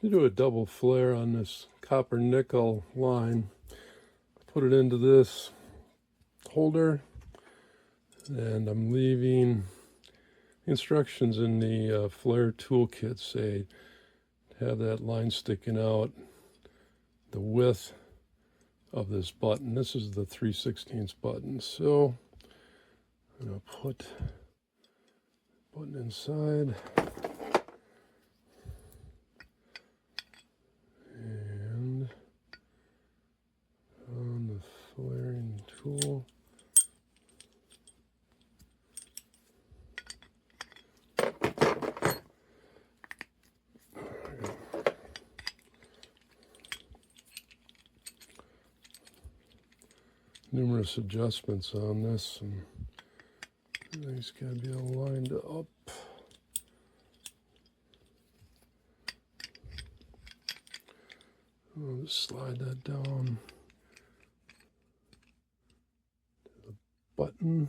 to do a double flare on this copper nickel line. Put it into this holder, and I'm leaving instructions in the flare toolkit say have that line sticking out the width of this button. This is the 3/16 button, so I'm going to put the button inside. And on the flaring tool. Numerous adjustments on this, and everything's got to be all lined up. I'll just slide that down to the button,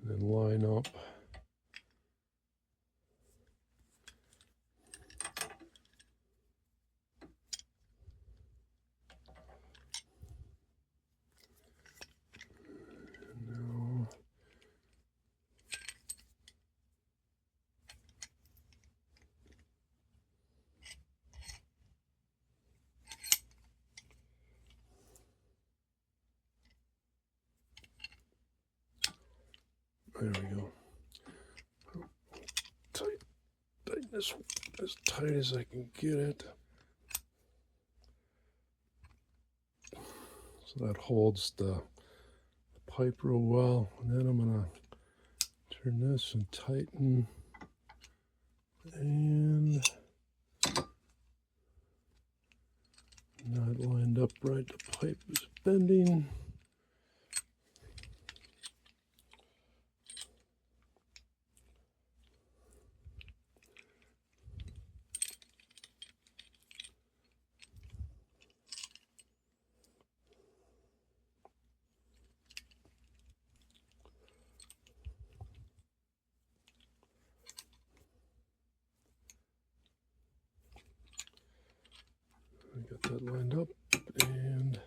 and then line up. There we go. Tighten this as tight as I can get it. So that holds the pipe real well. And then I'm going to turn this and tighten. And not lined up right. The pipe is bending. Got that lined up and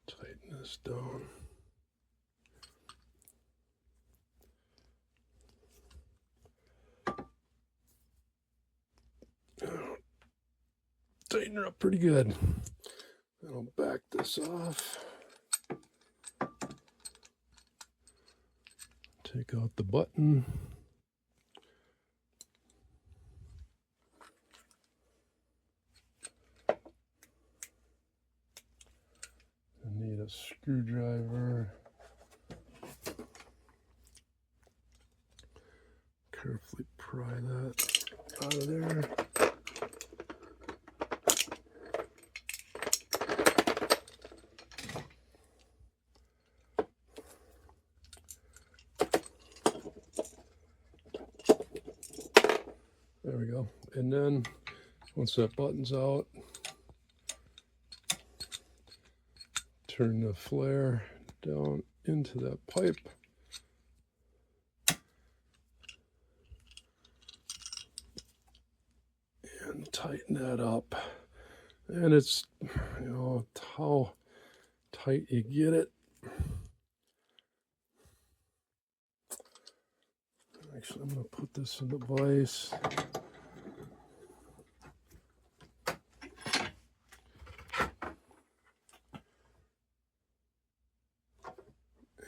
tighten this down. Tighten her up pretty good. Then I'll back this off. Take out the button. Need a screwdriver. Carefully pry that out of there. There we go. And then once that button's out, turn the flare down into that pipe. And tighten that up. And it's, you know, how tight you get it. Actually, I'm going to put this in the vise.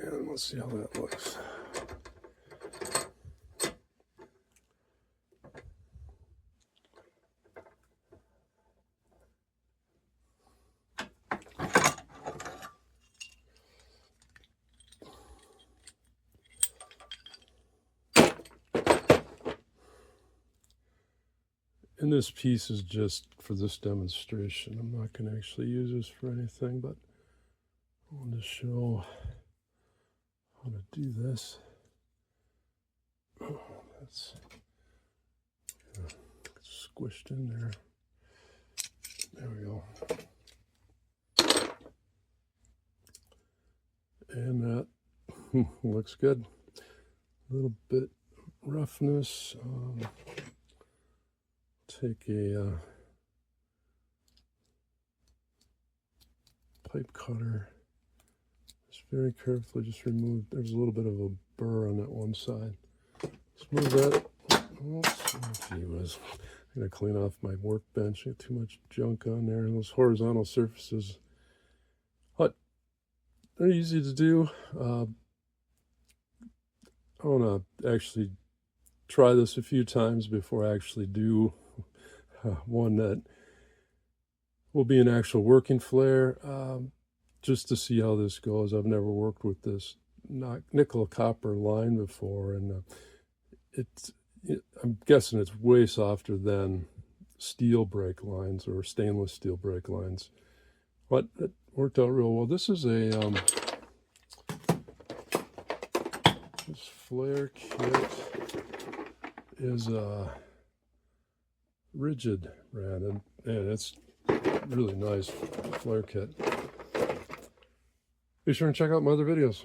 And let's see how that looks. And this piece is just for this demonstration. I'm not going to actually use this for anything, but I want to show how to do this. Oh, that's squished in there. There we go. And that looks good. A little bit roughness. Take a pipe cutter. Just very carefully just remove, there's a little bit of a burr on that one side. Smooth that. Oops, oh, gee whiz. I'm going to clean off my workbench. I got too much junk on there. And those horizontal surfaces, but they're easy to do. I want to actually try this a few times before I actually do one that will be an actual working flare, just to see how this goes. I've never worked with this nickel copper line before, and I'm guessing it's way softer than steel brake lines or stainless steel brake lines, but it worked out real well. This is a this flare kit is a rigid brand, and it's really nice flare kit. Be sure and check out my other videos.